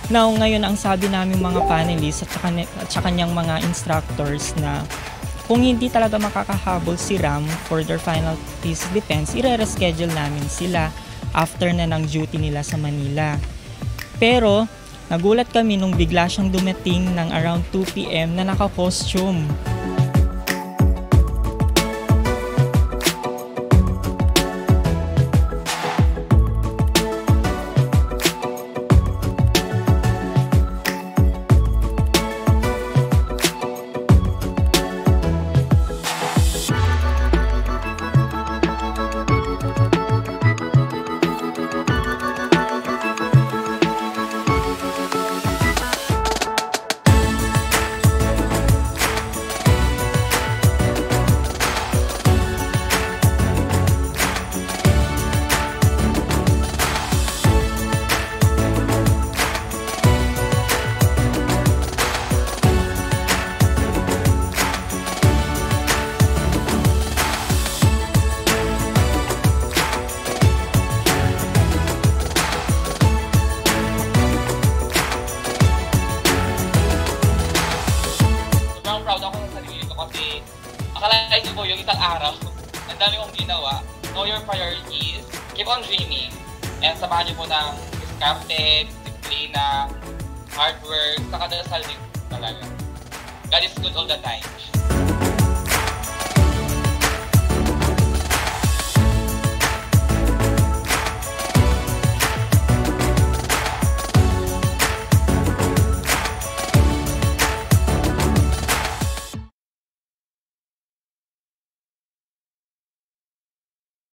Now, ngayon ang sabi namin mga panelists at saka niyang mga instructors na kung hindi talaga makakahabol si Ram for their final thesis defense, i-reschedule namin sila after na ng duty nila sa Manila. Pero, nagulat kami nung bigla siyang dumating ng around 2 PM na naka-costume. Akalain ko yung isang araw, ang dami kong ginawa. Know your priorities, keep on dreaming, and samahan niyo po ng diskarte, disiplina, hard work, saka dasal din talaga. God is good all the time.